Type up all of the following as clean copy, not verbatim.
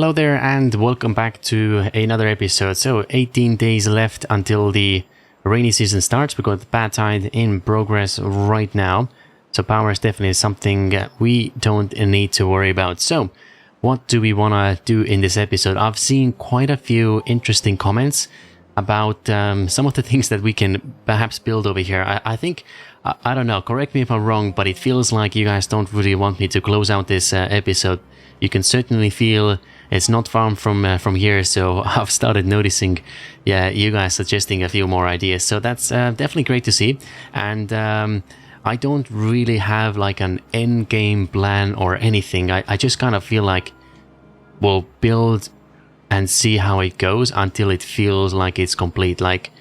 Hello there and welcome back to another episode. So 18 days left until the rainy season starts. We've got the bad tide in progress right now. So power is definitely something we don't need to worry about. So what do we want to do in this episode? I've seen quite a few interesting comments about some of the things that we can perhaps build over here. I think, I don't know, correct me if I'm wrong, but it feels like you guys don't really want me to close out this episode. You can certainly feel it's not far from here, so I've started noticing, yeah, you guys suggesting a few more ideas. So that's definitely great to see. And I don't really have like an end game plan or anything. I just kind of feel like we'll build and see how it goes until it feels like it's complete. Like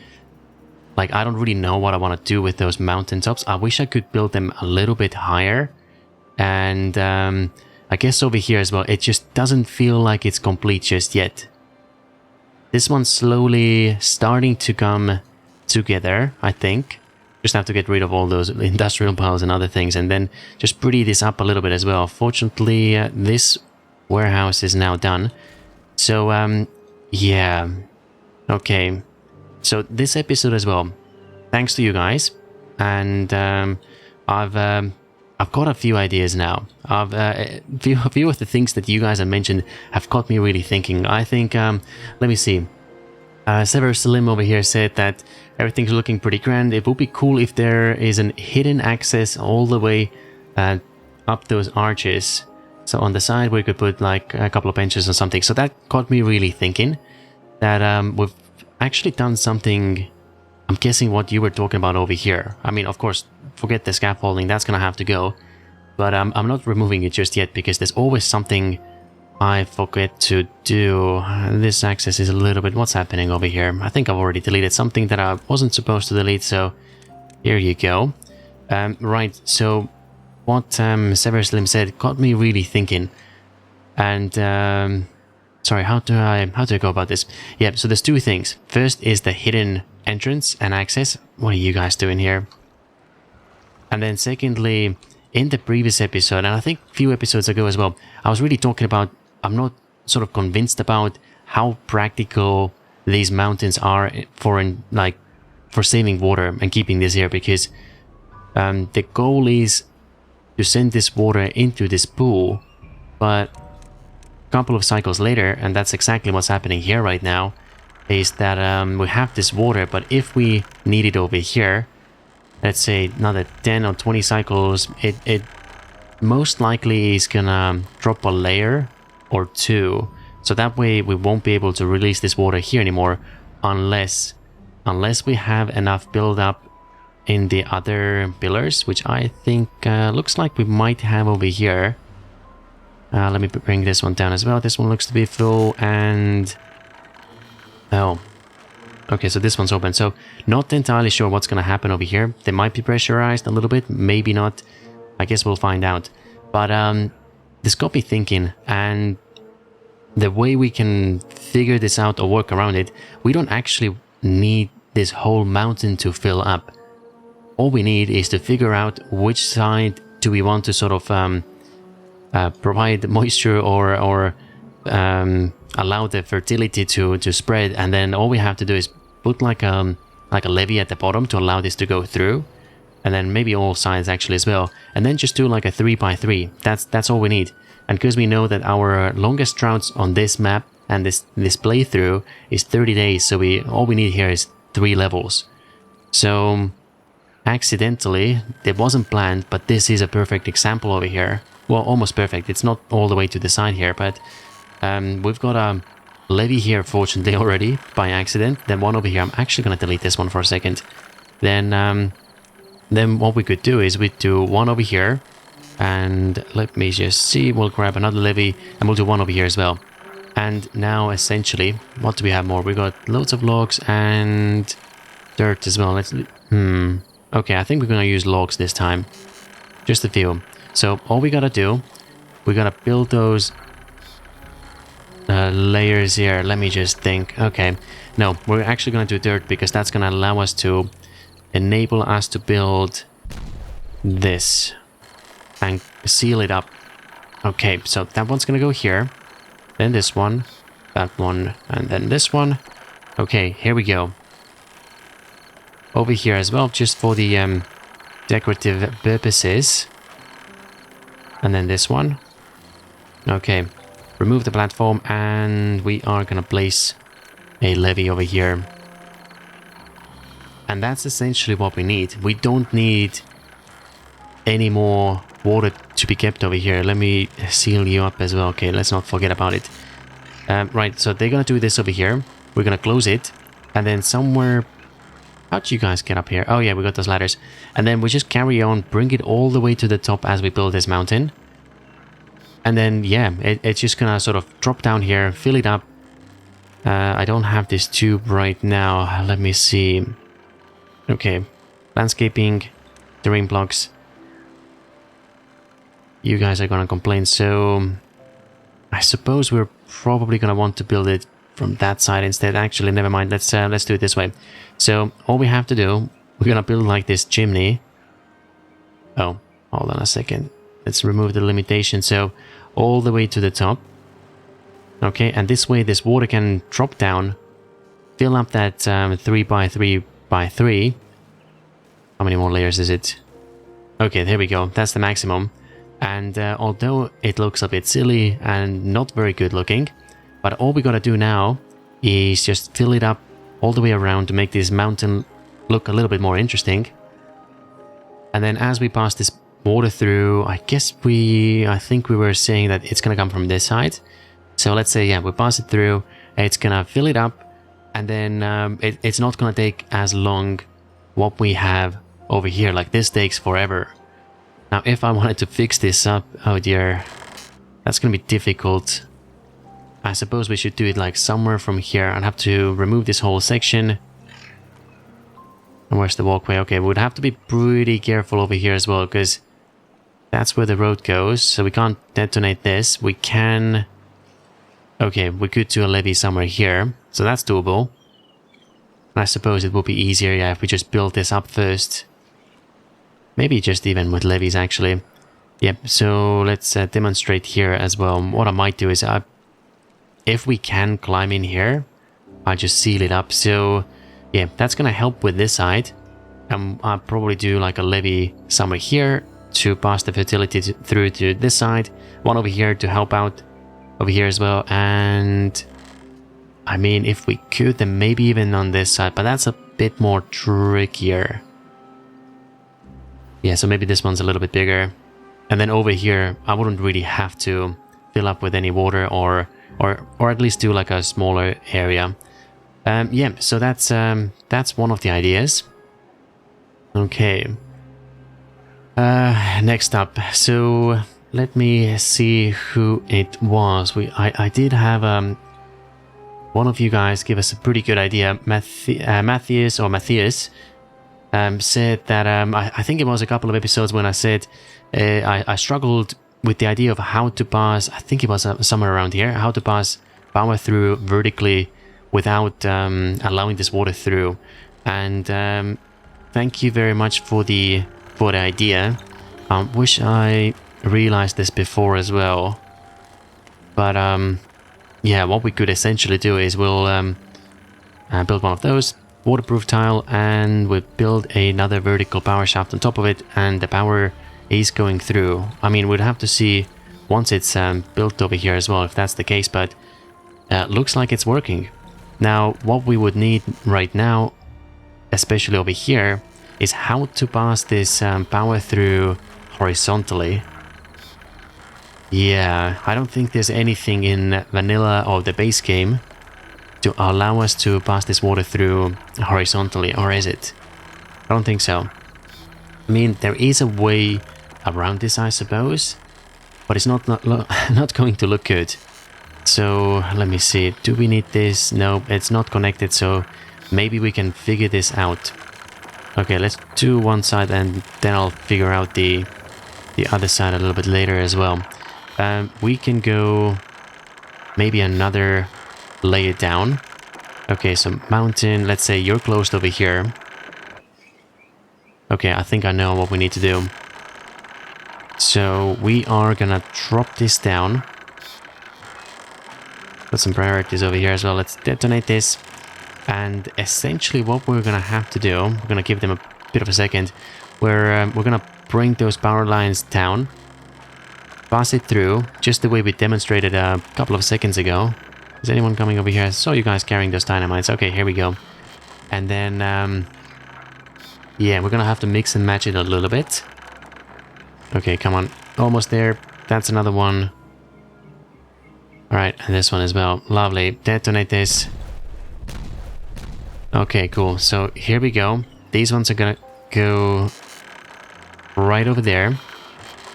I don't really know what I want to do with those mountaintops. I wish I could build them a little bit higher. And I guess over here as well, it just doesn't feel like it's complete just yet. This one's slowly starting to come together, I think. Just have to get rid of all those industrial piles and other things, and then just pretty this up a little bit as well. Fortunately, this warehouse is now done. So, yeah. Okay. So this episode as well, thanks to you guys, and I've got a few ideas now. A few of the things that you guys have mentioned have got me really thinking. I think, let me see. Sever Slim over here said that everything's looking pretty grand. It would be cool if there is an hidden access all the way up those arches. So on the side we could put like a couple of benches or something. So that got me really thinking that we've actually done something. I'm guessing what you were talking about over here. I mean, of course, forget the scaffolding, that's gonna have to go. But I'm not removing it just yet because there's always something I forget to do. This access is a little bit... What's happening over here? I think I've already deleted something that I wasn't supposed to delete, so here you go. Right, so what Sever Slim said got me really thinking. And sorry, how do I go about this? Yeah, so there's two things. First is the hidden entrance and access. What are you guys doing here? And then secondly, in the previous episode, and I think a few episodes ago as well, I was really talking about, I'm not sort of convinced about how practical these mountains are for saving water and keeping this here, because the goal is to send this water into this pool, but a couple of cycles later, and that's exactly what's happening here right now, is that we have this water, but if we need it over here, let's say another 10 or 20 cycles, it most likely is gonna drop a layer or two. So that way we won't be able to release this water here anymore unless we have enough build up in the other pillars, which I think looks like we might have over here. Let me bring this one down as well. This one looks to be full, and... oh. Okay, so this one's open. So not entirely sure what's going to happen over here. They might be pressurized a little bit, maybe not. I guess we'll find out. But this got me thinking, and the way we can figure this out or work around it, we don't actually need this whole mountain to fill up. All we need is to figure out which side do we want to sort of provide moisture or allow the fertility to spread, and then all we have to do is put like a levee at the bottom to allow this to go through, and then maybe all sides actually as well, and then just do like a 3x3. That's all we need. And because we know that our longest droughts on this map and this playthrough is 30 days, so all we need here is 3 levels. So accidentally, it wasn't planned, but this is a perfect example over here. Well, almost perfect. It's not all the way to the side here, but we've got a levee here, fortunately, already by accident. Then one over here. I'm actually going to delete this one for a second. Then what we could do is we do one over here, and let me just see. We'll grab another levee, and we'll do one over here as well. And now, essentially, what do we have more? We got loads of logs and dirt as well. Let's. Okay, I think we're going to use logs this time. Just a few. So all we gotta do, we gotta build those layers here. Let me just think. Okay, no, we're actually gonna do dirt because that's gonna allow us to enable us to build this and seal it up. Okay, so that one's gonna go here. then this one, that one, and then this one. Okay, here we go. Over here as well, just for the decorative purposes. And then this one. Okay, remove the platform, and we are gonna place a levee over here. And that's essentially what we need. We don't need any more water to be kept over here. Let me seal you up as well. Okay, let's not forget about it. Right, so they're gonna do this over here. We're gonna close it, and then somewhere... How'd you guys get up here? Oh yeah, we got those ladders. And then we just carry on, bring it all the way to the top as we build this mountain. And then, yeah, it's just gonna sort of drop down here, fill it up. I don't have this tube right now. Let me see. Okay, landscaping, terrain blocks. You guys are gonna complain, so... I suppose we're probably gonna want to build it from that side instead. Actually, never mind. Let's do it this way. So all we have to do, we're gonna build like this chimney. Oh, hold on a second. Let's remove the limitation. So all the way to the top. Okay, and this way this water can drop down, fill up that 3 by 3 by 3. How many more layers is it? Okay, there we go. That's the maximum. And although it looks a bit silly and not very good looking, but all we gotta do now is just fill it up all the way around to make this mountain look a little bit more interesting. And then as we pass this water through, I think we were saying that it's gonna come from this side. So let's say, yeah, we pass it through, it's gonna fill it up, and then it's not gonna take as long what we have over here. Like, this takes forever. Now, if I wanted to fix this up, oh dear, that's gonna be difficult. I suppose we should do it like somewhere from here. I'd have to remove this whole section. And where's the walkway? Okay, we'd have to be pretty careful over here as well, because that's where the road goes. So we can't detonate this. We can... Okay, we could do a levee somewhere here. So that's doable. I suppose it would be easier, yeah, if we just build this up first. Maybe just even with levees, actually. Yep, so let's demonstrate here as well. What I might do is... if we can climb in here, I'll just seal it up. So, yeah, that's gonna help with this side. I'll probably do like a levee somewhere here to pass the fertility through to this side. One over here to help out over here as well. And I mean, if we could, then maybe even on this side, but that's a bit more trickier. Yeah, so maybe this one's a little bit bigger. And then over here, I wouldn't really have to fill up with any water or at least do like a smaller area. Yeah, so that's one of the ideas. Okay. Next up, so let me see who it was. I did have one of you guys give us a pretty good idea. Matthias said that I think it was a couple of episodes when I said I struggled with the idea of how to pass, I think it was somewhere around here, how to pass power through vertically without allowing this water through. And thank you very much for the idea. Wish I realized this before as well. But yeah, what we could essentially do is we'll build one of those, waterproof tile, and we'll build another vertical power shaft on top of it, and the power is going through. I mean, we'd have to see once it's built over here as well if that's the case, but looks like it's working. Now, what we would need right now, especially over here, is how to pass this power through horizontally. Yeah, I don't think there's anything in vanilla or the base game to allow us to pass this water through horizontally, or is it? I don't think so. I mean, there is a way around this, I suppose, but it's not going to look good. So let me see, do we need this? No, it's not connected, so maybe we can figure this out. Okay, let's do one side and then I'll figure out the other side a little bit later as well. We can go maybe another layer down. Okay, so mountain, let's say you're closed over here. Okay, I think I know what we need to do. So we are gonna drop this down. put some priorities over here as well. Let's detonate this. And essentially what we're gonna have to do, we're gonna give them a bit of a second. We're gonna bring those power lines down, pass it through, just the way we demonstrated a couple of seconds ago. Is anyone coming over here? I saw you guys carrying those dynamites. Okay, here we go. And then, yeah, we're gonna have to mix and match it a little bit. Okay, come on. Almost there. That's another one. Alright, and this one as well. Lovely. Detonate this. Okay, cool. So here we go. These ones are gonna go right over there.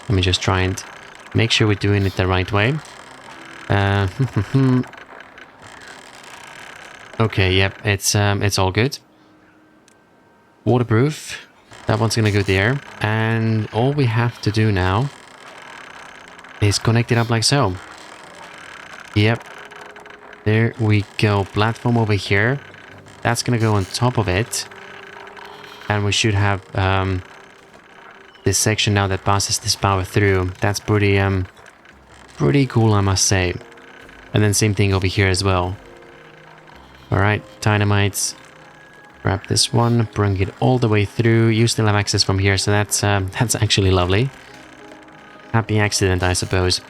Let me just try and make sure we're doing it the right way. Okay, yep, it's all good. Waterproof. That one's gonna go there. And all we have to do now is connect it up like so. Yep. There we go. Platform over here. That's gonna go on top of it. And we should have this section now that passes this power through. That's pretty cool, I must say. And then same thing over here as well. Alright, dynamites. Grab this one, bring it all the way through. You still have access from here, so that's actually lovely. Happy accident, I suppose.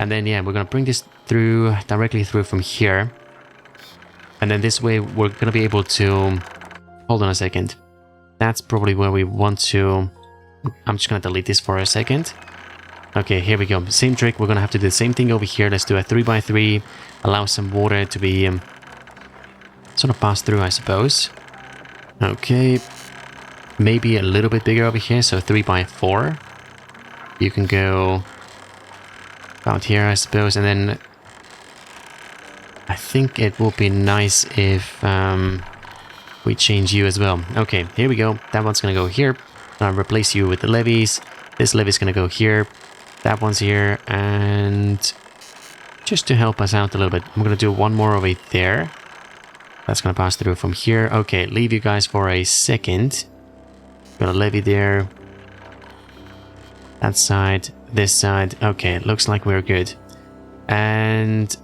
And then yeah, we're gonna bring this through, directly through from here. And then this way we're gonna be able to... Hold on a second. That's probably where we want to... I'm just gonna delete this for a second. Okay, here we go. Same trick. We're gonna have to do the same thing over here. Let's do a 3x3. Allow some water to be sort of pass through, I suppose. Okay. Maybe a little bit bigger over here. So 3x4. You can go about here, I suppose. And then I think it will be nice if we change you as well. Okay, here we go. That one's gonna go here. I'll replace you with the levees. This levee's gonna go here. That one's here. And just to help us out a little bit, I'm gonna do one more over there. That's gonna pass through from here. Okay, leave you guys for a second. Got a levee there. That side, this side. Okay, looks like we're good. And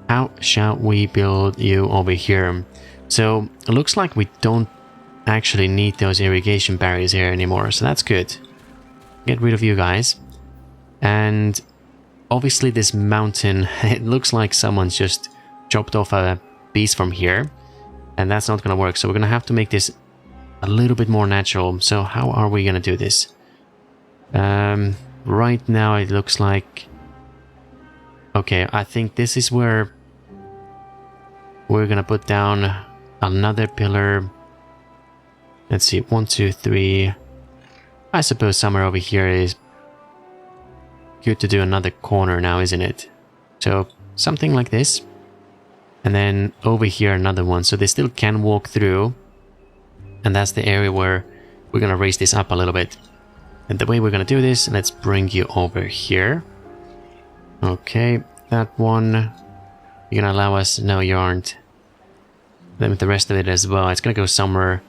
how shall we build you over here? So it looks like we don't actually need those irrigation barriers here anymore, so that's good. Get rid of you guys. And obviously this mountain, it looks like someone's just chopped off a piece from here, and that's not gonna work, so we're gonna have to make this a little bit more natural. So how are we gonna do this? Right now it looks like... Okay, I think this is where we're gonna put down another pillar. Let's see, 1, 2, 3. I suppose somewhere over here is good to do another corner now, isn't it? So something like this. And then over here another one, so they still can walk through. And that's the area where we're gonna raise this up a little bit. And the way we're gonna do this, let's bring you over here. Okay, that one. You're gonna allow us? No, you aren't. Then with the rest of it as well, it's gonna go somewhere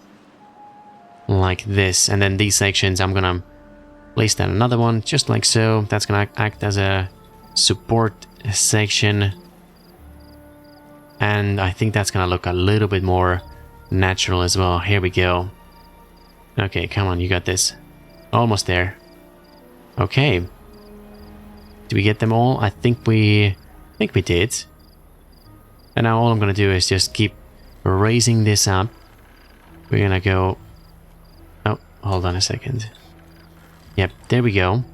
like this. And then these sections, I'm gonna place down another one, just like so. That's gonna act as a support section. And I think that's gonna look a little bit more natural as well. Here we go. Okay, come on, you got this. Almost there. Okay. Did we get them all? I think we did. And now all I'm gonna do is just keep raising this up. We're gonna go... Oh, hold on a second. Yep, there we go.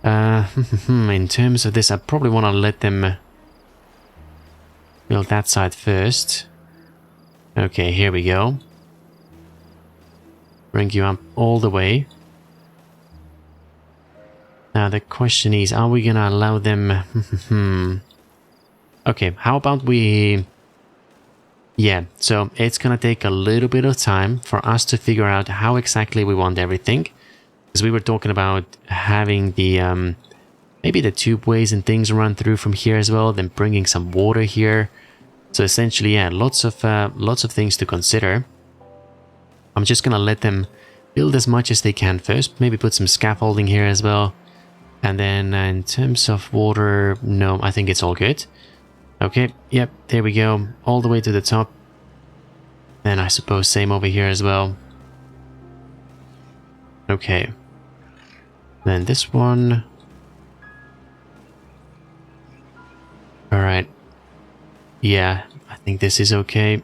In terms of this, I probably want to let them build that side first. Okay, here we go. Bring you up all the way. Now the question is, are we gonna allow them... Okay, how about we... Yeah, so it's gonna take a little bit of time for us to figure out how exactly we want everything. Because we were talking about having the... maybe the tubeways and things run through from here as well, then bringing some water here. So essentially, yeah, lots of things to consider. I'm just gonna let them build as much as they can first. Maybe put some scaffolding here as well. And then in terms of water, no, I think it's all good. Okay, yep, there we go. All the way to the top. And I suppose same over here as well. Okay. Then this one. Alright. Yeah, I think this is okay.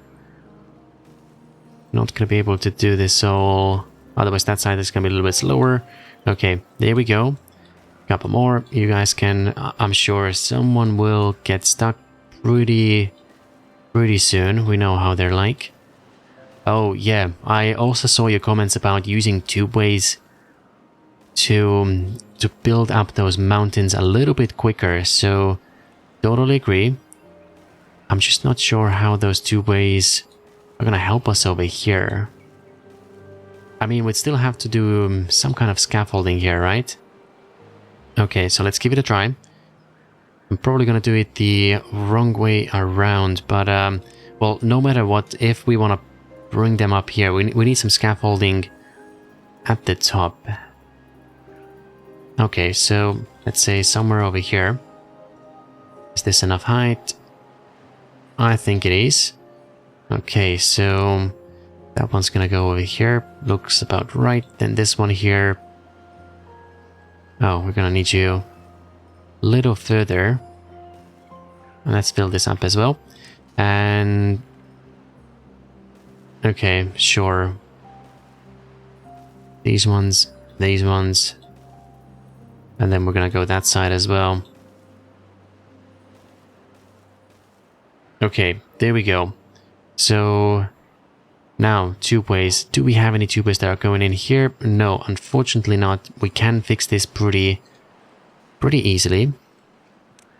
Not gonna be able to do this all. Otherwise that side is gonna be a little bit slower. Okay, there we go. Couple more. You guys can, I'm sure someone will get stuck pretty soon. We know how they're like. Oh yeah, I also saw your comments about using tubeways to build up those mountains a little bit quicker, so totally agree. I'm just not sure how those tubeways are gonna help us over here. I mean, we'd still have to do some kind of scaffolding here, right? Okay, so let's give it a try. I'm probably gonna do it the wrong way around, but well, no matter what, if we want to bring them up here, we need some scaffolding at the top. Okay, so let's say somewhere over here. Is this enough height? I think it is. Okay, so that one's gonna go over here. Looks about right. Then this one here. Oh, we're gonna need you a little further. And let's fill this up as well. And okay, sure. These ones. And then we're gonna go that side as well. Okay, there we go. So now tubeways. Do we have any tubeways that are going in here? No, unfortunately not. We can fix this pretty easily.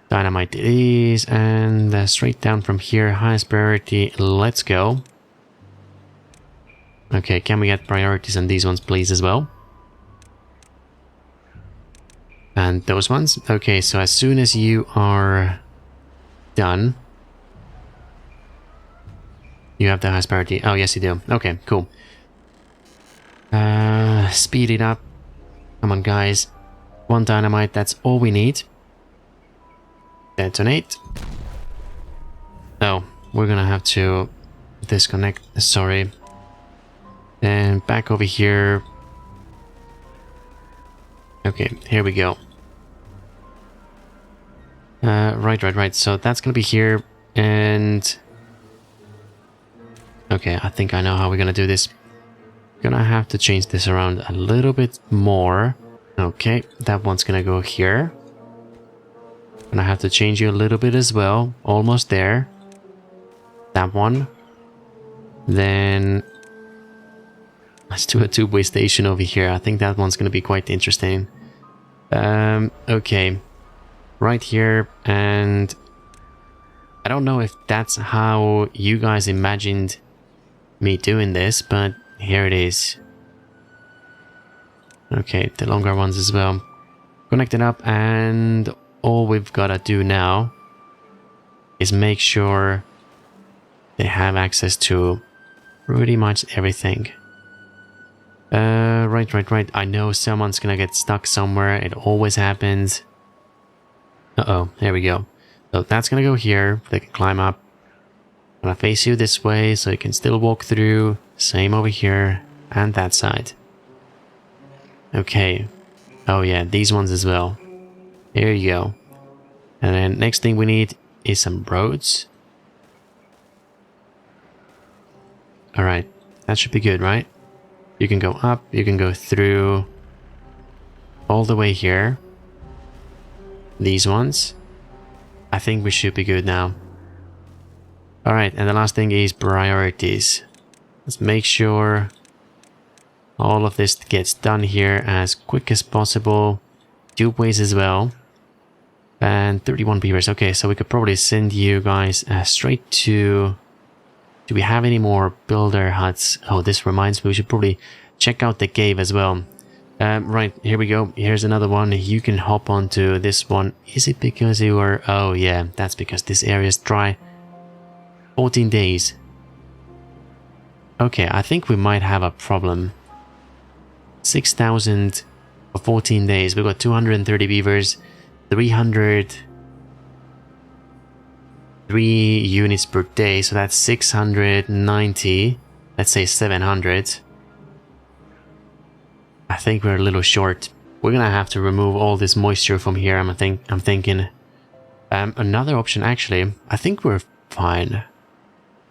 Dynamite it is, and straight down from here, highest priority. Let's go. Okay, can we get priorities on these ones, please, as well? And those ones. Okay, so as soon as you are done, you have the highest priority. Oh, yes, you do. Okay, cool. Speed it up. Come on, guys. One dynamite, that's all we need. Detonate. Oh, we're gonna have to disconnect. Sorry. And back over here. Okay, here we go. Right. So that's gonna be here, and okay, I think I know how we're gonna do this. Gonna have to change this around a little bit more. Okay, that one's gonna go here. Gonna have to change you a little bit as well. Almost there. That one. Then let's do a two-way station over here. I think that one's gonna be quite interesting. Okay. Right here, and I don't know if that's how you guys imagined me doing this, but here it is. Okay, the longer ones as well. Connect it up, and all we've gotta do now is make sure they have access to pretty much everything. Right. I know someone's gonna get stuck somewhere. It always happens. Uh-oh, there we go. So that's gonna go here. They can climb up. I'm gonna face you this way so you can still walk through. Same over here and that side. Okay. Oh yeah, these ones as well. There you go. And then next thing we need is some roads. Alright, that should be good, right? You can go up, you can go through all the way here. These ones. I think we should be good now. Alright, and the last thing is priorities. Let's make sure all of this gets done here as quick as possible. Tubeways as well. And 31 beavers. Okay, so we could probably send you guys straight to... Do we have any more builder huts? Oh, this reminds me, we should probably check out the cave as well. Right, here we go. Here's another one. You can hop onto this one. Is it because you were... Oh, yeah, that's because this area is dry. 14 days. Okay, I think we might have a problem. 6,000 for 14 days. We've got 230 beavers, 303 units per day, so that's 690. Let's say 700. I think we're a little short. We're gonna have to remove all this moisture from here. I'm thinking. Another option, actually, I think we're fine.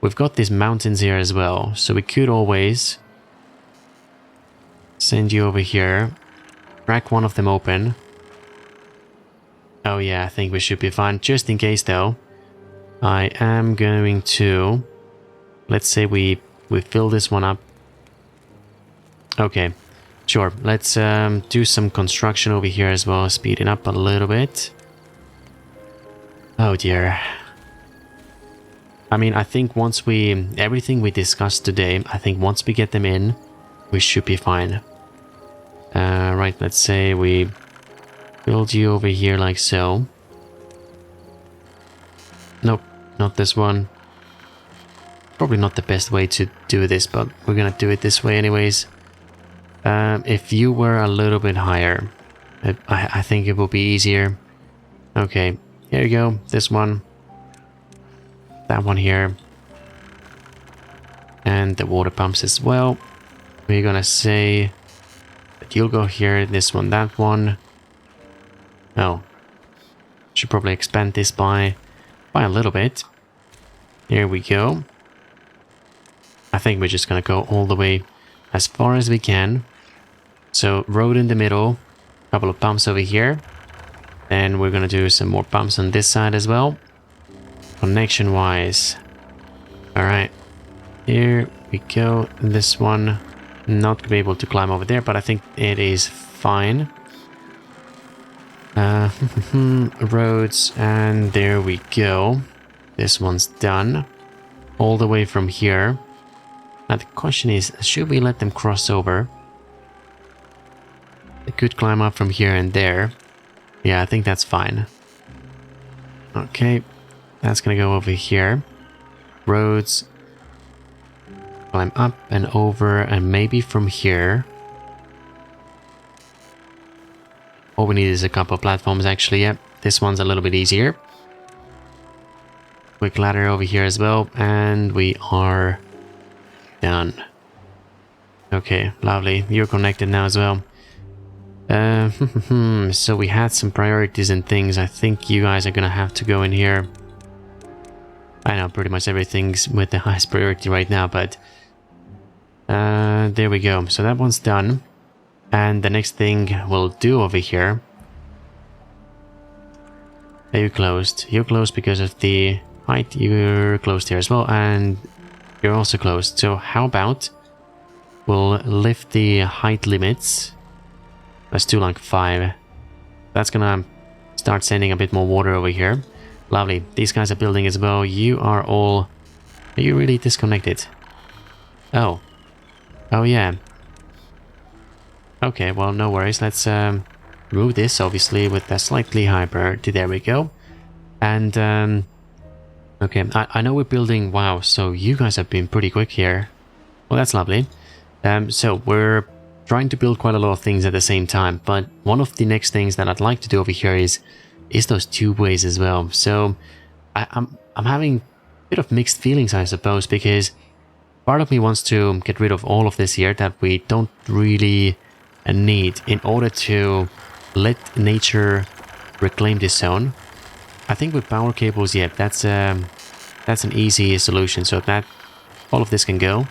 We've got these mountains here as well, so we could always send you over here, crack one of them open. Oh yeah, I think we should be fine. Just in case though, I am going to, let's say we fill this one up. Okay, sure. Let's do some construction over here as well, speeding up a little bit. Oh dear. I mean, I think once everything we discussed today, I think once we get them in, we should be fine. Right, let's say we build you over here like so. Nope, not this one. Probably not the best way to do this, but we're gonna do it this way anyways. If you were a little bit higher, I think it will be easier. Okay, here you go, this one. That one here. And the water pumps as well. We're gonna say that you'll go here, this one, that one. Oh. Should probably expand this by a little bit. Here we go. I think we're just gonna go all the way as far as we can. So road in the middle, couple of pumps over here. And we're gonna do some more pumps on this side as well. Connection wise. Alright. Here we go. This one, not gonna be able to climb over there, but I think it is fine. Roads, and there we go. This one's done. All the way from here. Now the question is, should we let them cross over? They could climb up from here and there. Yeah, I think that's fine. Okay, that's gonna go over here. Roads. Climb up and over, and maybe from here. All we need is a couple of platforms actually. Yep, this one's a little bit easier. Quick ladder over here as well, and we are done. Okay, lovely. You're connected now as well. So we had some priorities and things. I think you guys are gonna have to go in here. I know pretty much everything's with the highest priority right now, but there we go. So that one's done. And the next thing we'll do over here. Are you closed? You're closed because of the height. You're closed here as well, and you're also closed. So how about we'll lift the height limits. Let's do like 5. That's gonna start sending a bit more water over here. Lovely. These guys are building as well. You are all... Are you really disconnected? Oh. Oh yeah. Okay, well, no worries. Let's remove this, obviously, with a slightly higher priority. There we go. And, okay, I know we're building... Wow, so you guys have been pretty quick here. Well, that's lovely. So we're trying to build quite a lot of things at the same time, but one of the next things that I'd like to do over here is those tubeways as well. So I'm having a bit of mixed feelings, I suppose, because part of me wants to get rid of all of this here that we don't really need in order to let nature reclaim this zone. I think with power cables, yeah, that's an easy solution, so that all of this can go,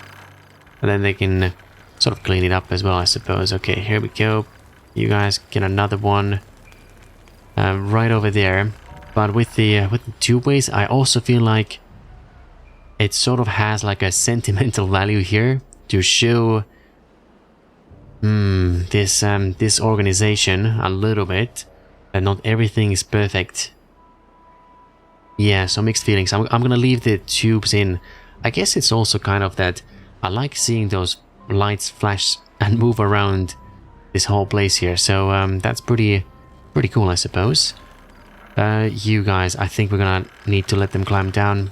and then they can sort of clean it up as well, I suppose. Okay, here we go. You guys get another one right over there. But with the tubeways, I also feel like it sort of has like a sentimental value here to show this organization a little bit, that not everything is perfect. Yeah, so mixed feelings. I'm gonna leave the tubes in. I guess it's also kind of that I like seeing those lights flash and move around this whole place here. So that's pretty cool, I suppose. You guys, I think we're gonna need to let them climb down.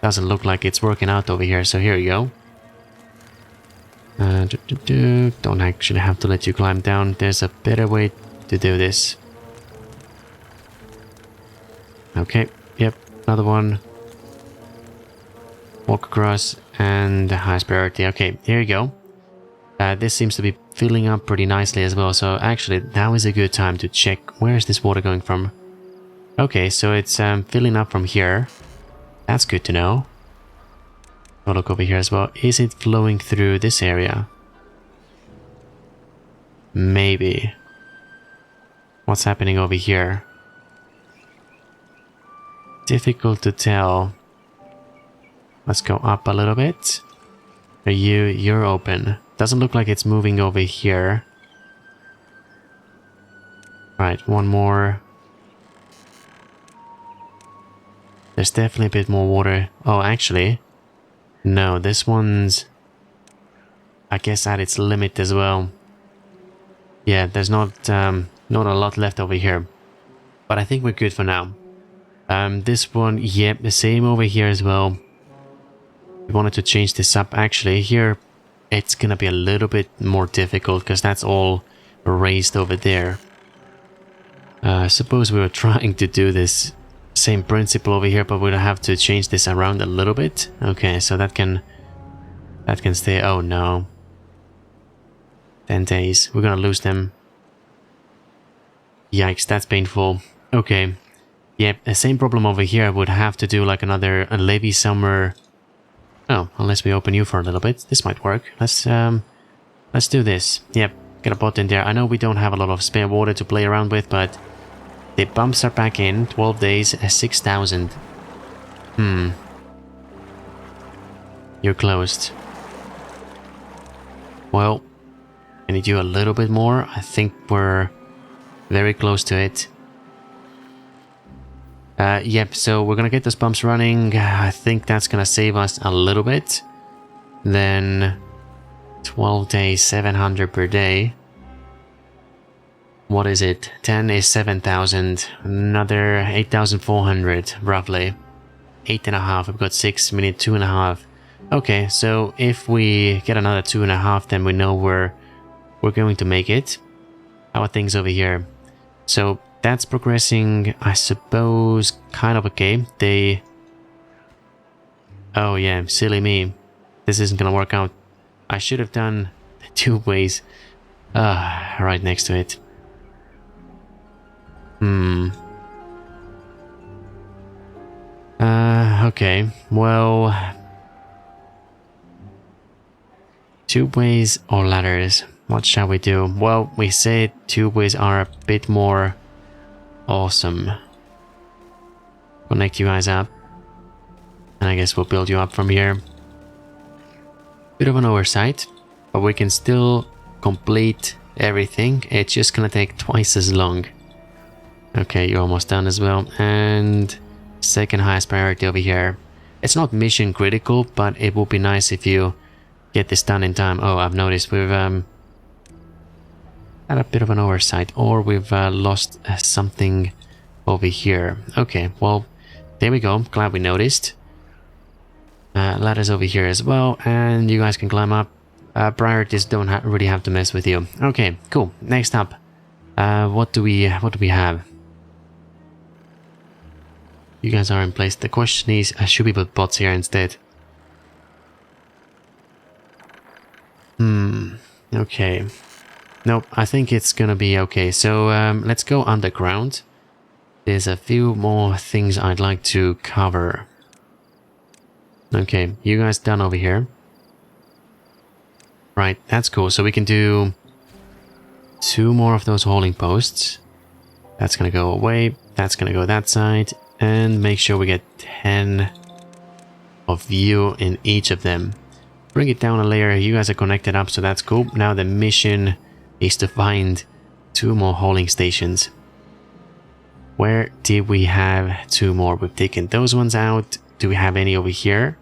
Doesn't look like it's working out over here, so here you go. Don't actually have to let you climb down. There's a better way to do this. Okay, yep, another one. Walk across, and the highest priority. Okay, here you go. This seems to be filling up pretty nicely as well, so actually now is a good time to check where is this water going from. Okay, so it's filling up from here. That's good to know. I'll look over here as well. Is it flowing through this area? Maybe. What's happening over here? Difficult to tell. Let's go up a little bit. You're open. Doesn't look like it's moving over here. Right, one more. There's definitely a bit more water. Oh, actually, no, this one's, I guess, at its limit as well. Yeah, there's not a lot left over here. But I think we're good for now. This one, yep, the same over here as well. We wanted to change this up. Actually, here it's gonna be a little bit more difficult because that's all raised over there. Suppose we were trying to do this same principle over here, but we'll have to change this around a little bit. Okay, so that can stay. Oh no, 10 days. We're gonna lose them. Yikes, that's painful. Okay, yep, the same problem over here. I would have to do like another levee somewhere. Oh, unless we open you for a little bit. This might work. Let's do this. Yep, get a pot in there. I know we don't have a lot of spare water to play around with, but the bumps are back in. 12 days, 6,000. You're closed. Well, can you do a little bit more? I think we're very close to it. Yep, so we're gonna get those pumps running. I think that's gonna save us a little bit. Then 12 days, 700 per day. What is it? 10 is 7,000. Another 8,400, roughly. 8.5. We've got 6. We need 2.5. Okay, so if we get another 2.5, then we know we're going to make it. How are things over here? So that's progressing, I suppose, kind of okay. Oh yeah, silly me. This isn't gonna work out. I should have done 2 ways. Right next to it. Okay, well, 2 ways or ladders. What shall we do? Well, we said 2 ways are a bit more awesome. Connect you guys up. And I guess we'll build you up from here. Bit of an oversight, but we can still complete everything. It's just gonna take twice as long. Okay, you're almost done as well. And second highest priority over here. It's not mission critical, but it would be nice if you get this done in time. Oh, I've noticed we've had a bit of an oversight, or we've lost something over here. Okay, well, there we go. Glad we noticed. Ladders over here as well, and you guys can climb up. Priorities don't really have to mess with you. Okay, cool. Next up, what do we have? You guys are in place. The question is, should we put bots here instead? Okay. Nope, I think it's gonna be okay. So let's go underground. There's a few more things I'd like to cover. Okay, you guys done over here. Right, that's cool. So we can do 2 more of those hauling posts. That's gonna go away. That's gonna go that side. And make sure we get 10 of you in each of them. Bring it down a layer. You guys are connected up, so that's cool. Now the mission is to find 2 more hauling stations. Where did we have 2 more? We've taken those ones out. Do we have any over here?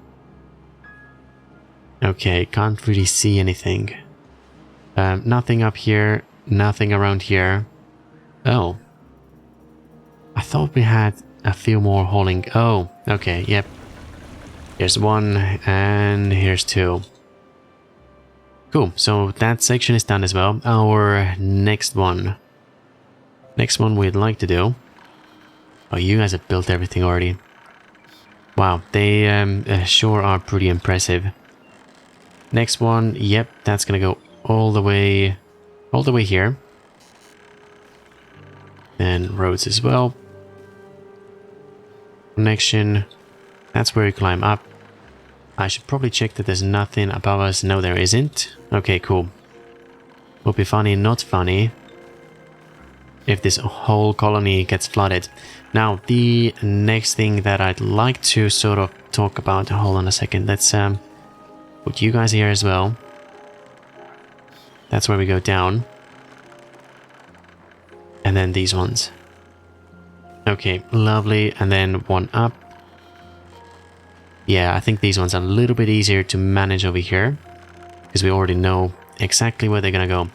Okay, can't really see anything. Nothing up here, nothing around here. Oh. I thought we had a few more hauling. Oh, okay, yep. Here's 1 and here's 2. Cool, so that section is done as well. Our next one we'd like to do. Oh, you guys have built everything already. Wow, they sure are pretty impressive. Next one, yep, that's gonna go all the way here. And roads as well. Connection, that's where you climb up. I should probably check that there's nothing above us. No, there isn't. Okay, cool. Would be funny, not funny, if this whole colony gets flooded. Now, the next thing that I'd like to sort of talk about... Hold on a second. Let's put you guys here as well. That's where we go down. And then these ones. Okay, lovely. And then one up. Yeah, I think these ones are a little bit easier to manage over here, because we already know exactly where they're gonna go.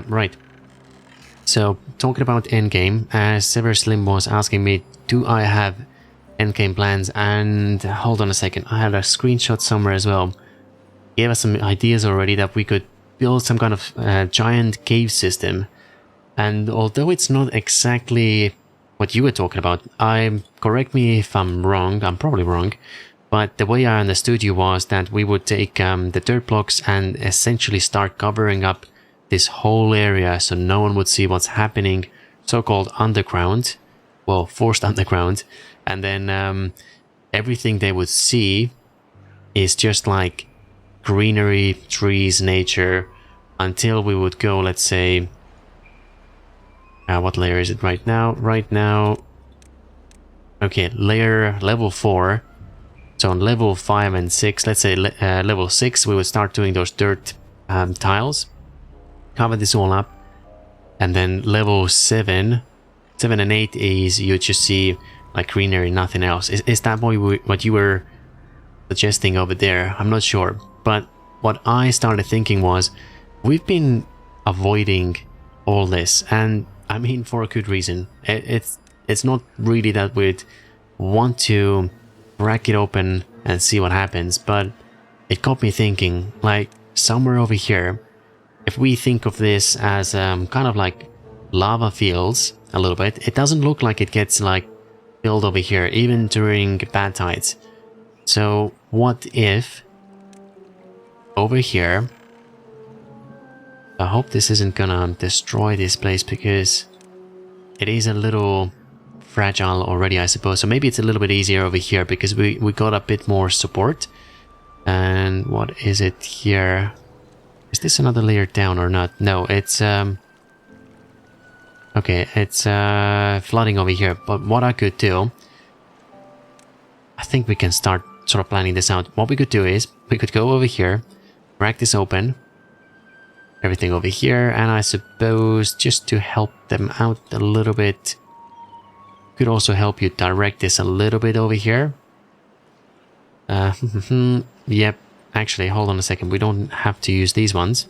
Right. So, talking about endgame, Sever Slim was asking me, do I have endgame plans? And hold on a second, I had a screenshot somewhere as well. He gave us some ideas already that we could build some kind of giant cave system. And although it's not exactly what you were talking about, correct me if I'm wrong, I'm probably wrong. But the way I understood you was that we would take the dirt blocks and essentially start covering up this whole area so no one would see what's happening, so-called underground, well, forced underground. And then everything they would see is just like greenery, trees, nature, until we would go, let's say, what layer is it right now? Right now, okay, level 4. So on level 5 and 6, let's say level 6, we would start doing those dirt tiles. Cover this all up. And then level 7 and 8 is you just see like greenery, nothing else. Is that what you were suggesting over there? I'm not sure. But what I started thinking was, we've been avoiding all this. And I mean, for a good reason. It's not really that we'd want to crack it open and see what happens, but it got me thinking, like somewhere over here, if we think of this as kind of like lava fields a little bit, it doesn't look like it gets like filled over here even during bad tides. So what if over here, I hope this isn't gonna destroy this place, because it is a little fragile already, I suppose. So maybe it's a little bit easier over here because we got a bit more support. And what is it here? Is this another layer down or not? No, it's okay, it's flooding over here. But what I could do, I think we can start sort of planning this out. What we could do is we could go over here, crack this open, everything over here, and I suppose just to help them out a little bit, could also help you direct this a little bit over here. Yep, actually, hold on a second, we don't have to use these ones.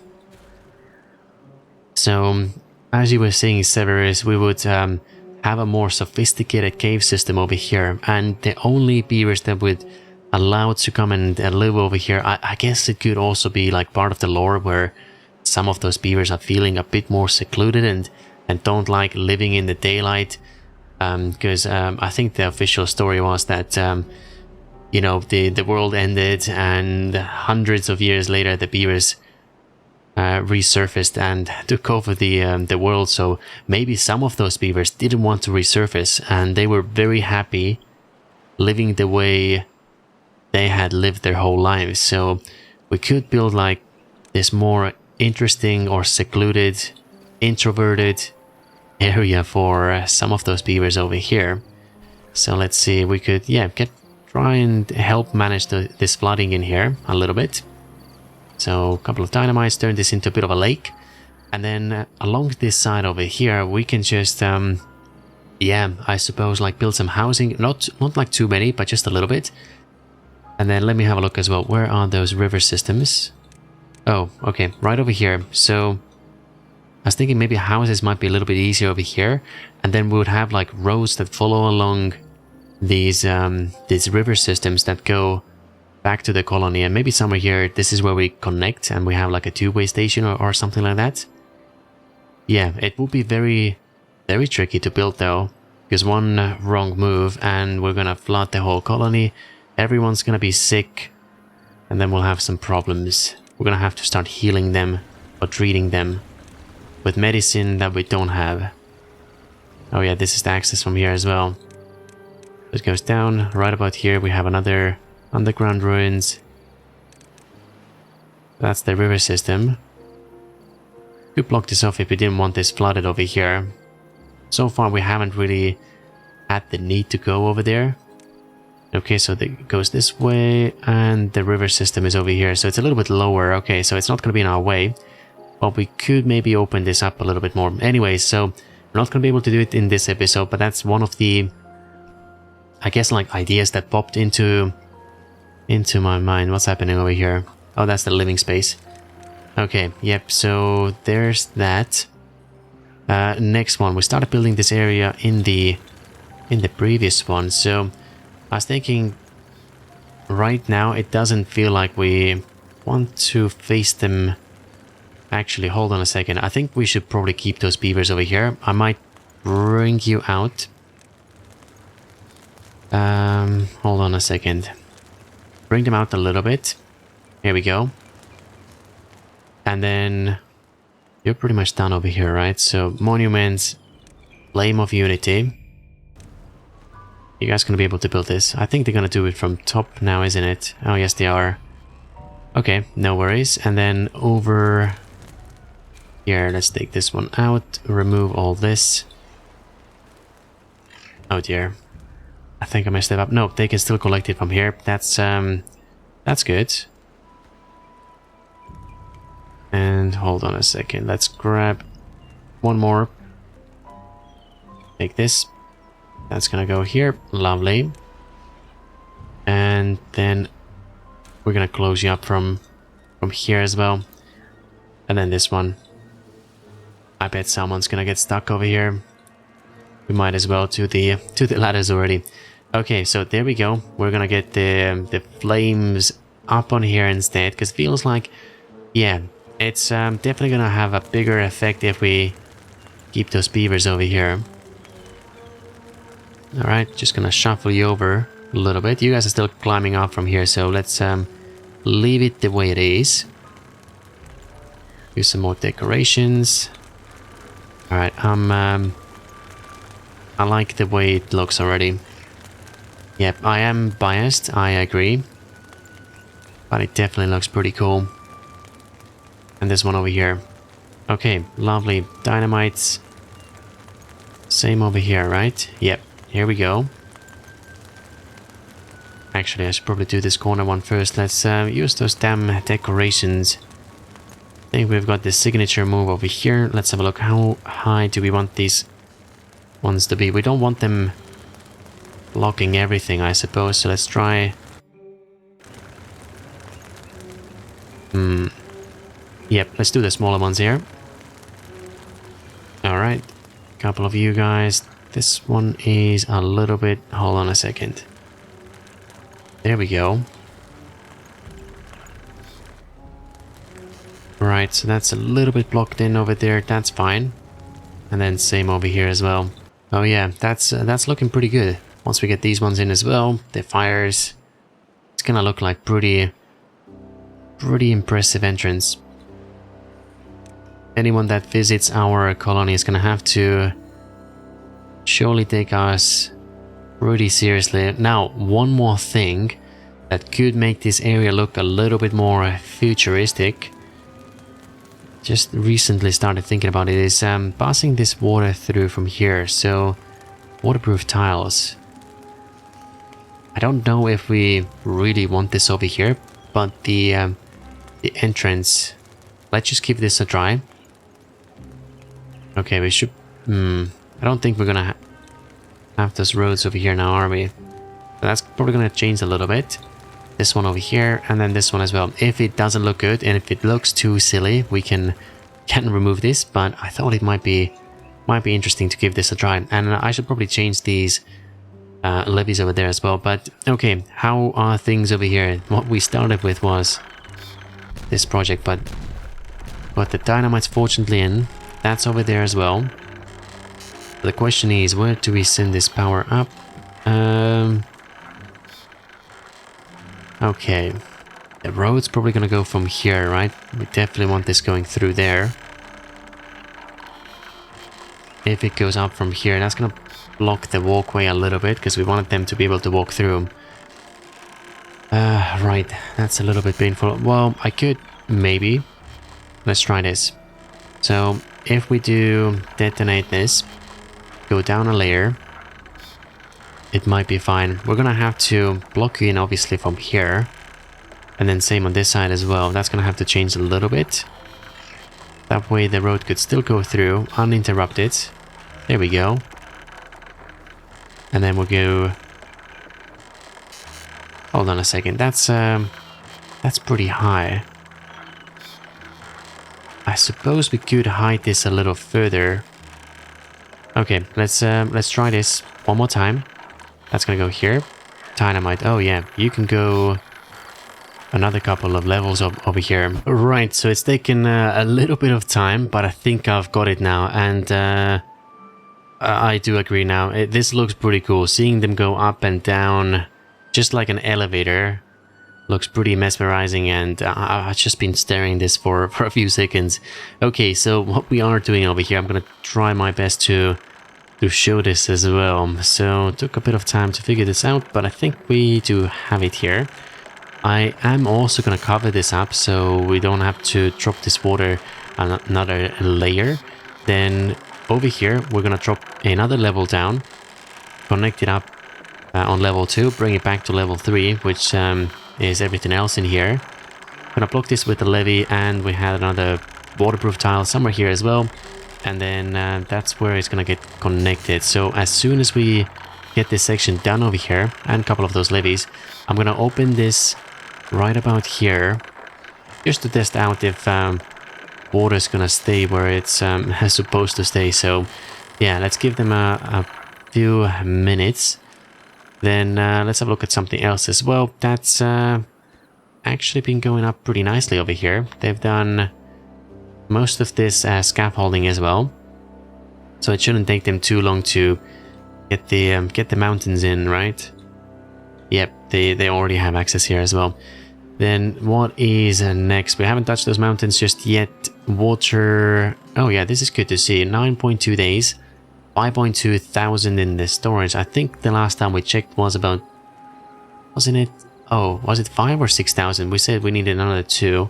So, as you were saying, Severus, we would have a more sophisticated cave system over here, and the only beavers that would allow to come and live over here, I guess it could also be like part of the lore where some of those beavers are feeling a bit more secluded and don't like living in the daylight. Because I think the official story was that, you know, the world ended and hundreds of years later the beavers resurfaced and took over the world. So maybe some of those beavers didn't want to resurface and they were very happy living the way they had lived their whole lives. So we could build like this more interesting or secluded, introverted area for some of those beavers over here. So let's see, we could, yeah, try and help manage this flooding in here a little bit. So a couple of dynamites, turn this into a bit of a lake. And then along this side over here, we can just, yeah, I suppose like build some housing. Not like too many, but just a little bit. And then let me have a look as well. Where are those river systems? Oh, okay, right over here. So I was thinking maybe houses might be a little bit easier over here, and then we would have like roads that follow along these river systems that go back to the colony, and maybe somewhere here, this is where we connect and we have like a two-way station or something like that. Yeah, it would be very, very tricky to build though, because one wrong move and we're gonna flood the whole colony, everyone's gonna be sick, and then we'll have some problems. We're gonna have to start healing them or treating them with medicine that we don't have. Oh yeah, this is the access from here as well. It goes down, right about here we have another underground ruins. That's the river system. Could block this off if we didn't want this flooded over here. So far we haven't really had the need to go over there. Okay, so it goes this way and the river system is over here, so it's a little bit lower. Okay, so it's not going to be in our way, but we could maybe open this up a little bit more. Anyway, so we're not going to be able to do it in this episode, but that's one of the, I guess, like ideas that popped into my mind. What's happening over here? Oh, that's the living space. Okay, yep, so there's that. Next one, we started building this area in the previous one, so I was thinking right now it doesn't feel like we want to face them. Actually, hold on a second. I think we should probably keep those beavers over here. I might bring you out. Hold on a second. Bring them out a little bit. Here we go. And then you're pretty much done over here, right? So monuments, flame of unity. You guys gonna be able to build this? I think they're gonna do it from top now, isn't it? Oh yes, they are. Okay, no worries. And then over here, let's take this one out. Remove all this. Oh dear. I think I messed it up. No, they can still collect it from here. That's good. And hold on a second. Let's grab one more. Take this. That's gonna go here. Lovely. And then we're gonna close you up from here as well. And then this one. I bet someone's gonna get stuck over here. We might as well to the ladders already. Okay, so there we go. We're gonna get the flames up on here instead, because it feels like, yeah, it's definitely gonna have a bigger effect if we keep those beavers over here. Alright, just gonna shuffle you over a little bit. You guys are still climbing up from here, so let's leave it the way it is. Do some more decorations. Alright, I like the way it looks already. Yep, I am biased, I agree. But it definitely looks pretty cool. And this one over here. Okay, lovely. Dynamites. Same over here, right? Yep, here we go. Actually, I should probably do this corner one first. Let's use those damn decorations. I think we've got the signature move over here. Let's have a look. How high do we want these ones to be? We don't want them blocking everything, I suppose. So let's try... Yep, let's do the smaller ones here. Alright. Couple of you guys. This one is a little bit... Hold on a second. There we go. Right, so that's a little bit blocked in over there. That's fine. And then same over here as well. Oh yeah, that's looking pretty good. Once we get these ones in as well, the fires, it's gonna look like pretty impressive entrance. Anyone that visits our colony is gonna have to surely take us pretty seriously. Now, one more thing that could make this area look a little bit more futuristic. Just recently started thinking about it, is passing this water through from here. So, waterproof tiles. I don't know if we really want this over here, but the entrance, let's just give this a try. Okay, we should... I don't think we're gonna have those roads over here now, are we? But that's probably gonna change a little bit. This one over here, and then this one as well. If it doesn't look good, and if it looks too silly, we can remove this, but I thought it might be interesting to give this a try. And I should probably change these levees over there as well. But okay, how are things over here? What we started with was this project, but got the dynamites fortunately in. That's over there as well. The question is, where do we send this power up? Okay, the road's probably gonna go from here, right? We definitely want this going through there. If it goes up from here, that's gonna block the walkway a little bit, because we wanted them to be able to walk through. Right, that's a little bit painful. Well, I could, maybe. Let's try this. So, if we do detonate this, go down a layer, it might be fine. We're gonna have to block you in, obviously, from here. And then same on this side as well. That's gonna have to change a little bit. That way the road could still go through uninterrupted. There we go. And then we'll go... Hold on a second. That's pretty high. I suppose we could hide this a little further. Okay, let's try this one more time. That's gonna go here. Dynamite. Oh yeah, you can go another couple of levels over here. Right, so it's taken a little bit of time, but I think I've got it now. And I do agree now. This looks pretty cool. Seeing them go up and down, just like an elevator, looks pretty mesmerizing. And I've just been staring this for a few seconds. Okay, so what we are doing over here, I'm gonna try my best to show this as well. So it took a bit of time to figure this out, but I think we do have it here. I am also going to cover this up so we don't have to drop this water another layer. Then over here we're going to drop another level down, connect it up on level 2, bring it back to level 3, which is everything else in here. I'm going to block this with the levee, and we had another waterproof tile somewhere here as well. And then that's where it's going to get connected. So as soon as we get this section done over here and a couple of those levees, I'm going to open this right about here, just to test out if water is gonna stay where it's supposed to stay. So yeah, let's give them a few minutes. Then let's have a look at something else as well. That's actually been going up pretty nicely over here. They've done most of this scaffolding as well, so it shouldn't take them too long to get the mountains in, right? Yep, they already have access here as well. Then what is next? We haven't touched those mountains just yet. Water. Oh yeah, this is good to see. 9.2 days. 5.2 thousand in the storage. I think the last time we checked was about... Wasn't it? Oh, was it 5 or 6,000? We said we needed another 2.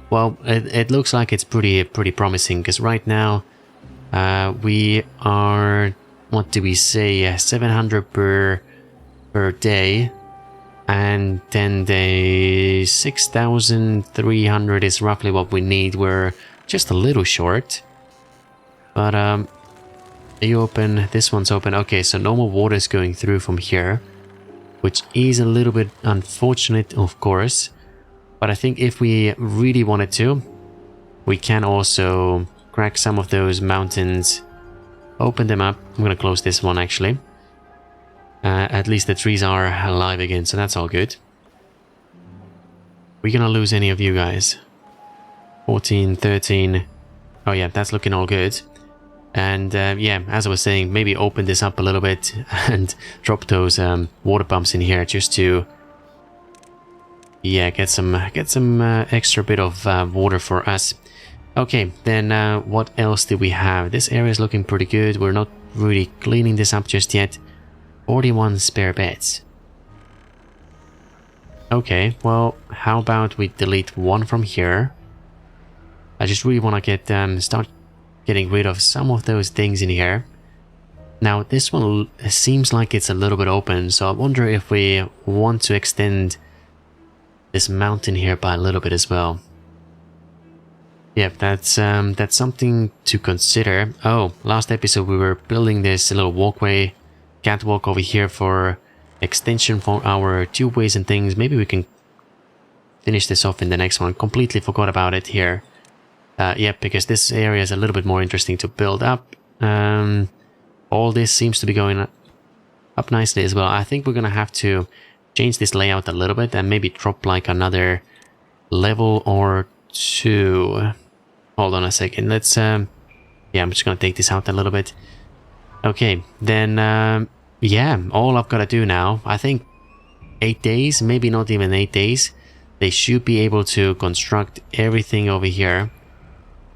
Well, it looks like it's pretty promising, because right now we are... What do we say? 700 per day. And 10 days, 6,300 is roughly what we need. We're just a little short. But are you open? This one's open. Okay, so no more water is going through from here, which is a little bit unfortunate, of course. But I think if we really wanted to, we can also crack some of those mountains, open them up. I'm gonna close this one actually. At least the trees are alive again, so that's all good. We're gonna lose any of you guys. 14, 13. Oh yeah, that's looking all good. And yeah, as I was saying, maybe open this up a little bit and drop those water pumps in here just to, yeah, get some extra bit of water for us. Okay, then what else do we have? This area is looking pretty good. We're not really cleaning this up just yet. 41 spare beds. Okay, well, how about we delete one from here? I just really want to get start getting rid of some of those things in here. Now, this one seems like it's a little bit open, so I wonder if we want to extend this mountain here by a little bit as well. Yep, that's something to consider. Oh, last episode we were building this little walkway, catwalk over here for extension for our tubeways and things. Maybe we can finish this off in the next one. Completely forgot about it here. Yep, because this area is a little bit more interesting to build up. All this seems to be going up nicely as well. I think we're gonna have to change this layout a little bit and maybe drop like another level or two. Hold on a second. Let's yeah, I'm just gonna take this out a little bit. Okay, then yeah, all I've got to do now, I think 8 days, maybe not even 8 days, they should be able to construct everything over here.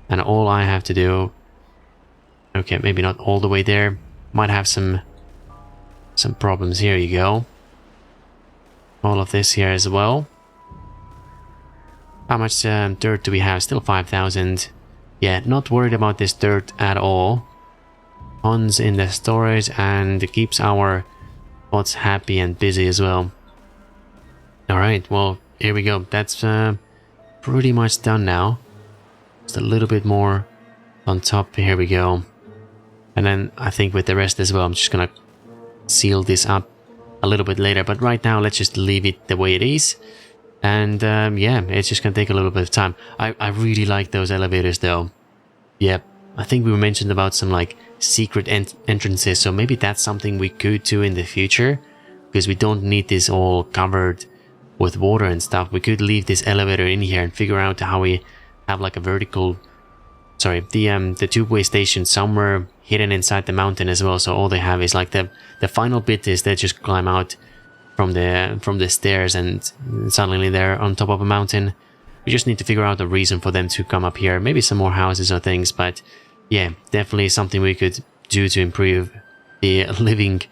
And all I have to do, okay, maybe not all the way there, might have some problems. Here you go. All of this here as well. How much dirt do we have? Still 5,000. Yeah, not worried about this dirt at all. Tons in the storage and it keeps our bots happy and busy as well. Alright, well, here we go. That's pretty much done now. Just a little bit more on top. Here we go. And then I think with the rest as well, I'm just gonna seal this up a little bit later. But right now, let's just leave it the way it is. And yeah, it's just gonna take a little bit of time. I really like those elevators though. Yep, I think we mentioned about some like secret entrances, so maybe that's something we could do in the future, because we don't need this all covered with water and stuff. We could leave this elevator in here and figure out how we have like a vertical, sorry, the tube-way station somewhere hidden inside the mountain as well. So all they have is like the final bit is they just climb out from the stairs and suddenly they're on top of a mountain. We just need to figure out a reason for them to come up here. Maybe some more houses or things, but yeah, definitely something we could do to improve the living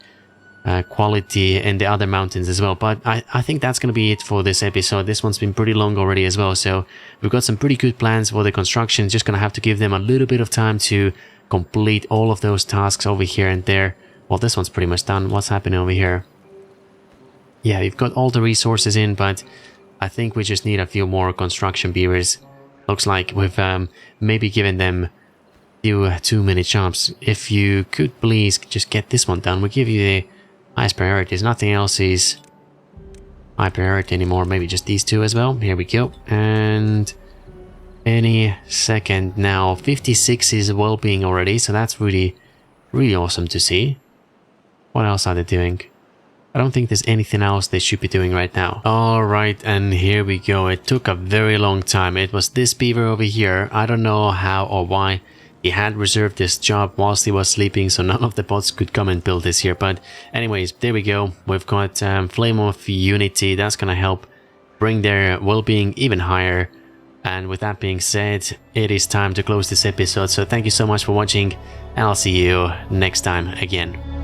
quality in the other mountains as well. But I think that's going to be it for this episode. This one's been pretty long already as well, so we've got some pretty good plans for the construction. Just going to have to give them a little bit of time to complete all of those tasks over here and there. Well, this one's pretty much done. What's happening over here? Yeah, we've got all the resources in, but I think we just need a few more construction beavers. Looks like we've maybe given them too many jobs. If you could please just get this one done, we'll give you the highest priorities. Nothing else is high priority anymore. Maybe just these two as well. Here we go. And any second now. 56 is well-being already, so that's really awesome to see. What else are they doing? I don't think there's anything else they should be doing right now. Alright, and here we go. It took a very long time. It was this beaver over here. I don't know how or why he had reserved this job whilst he was sleeping, so none of the bots could come and build this here. But anyways, there we go. We've got Flame of Unity. That's gonna help bring their well-being even higher. And with that being said, it is time to close this episode. So thank you so much for watching, and I'll see you next time again.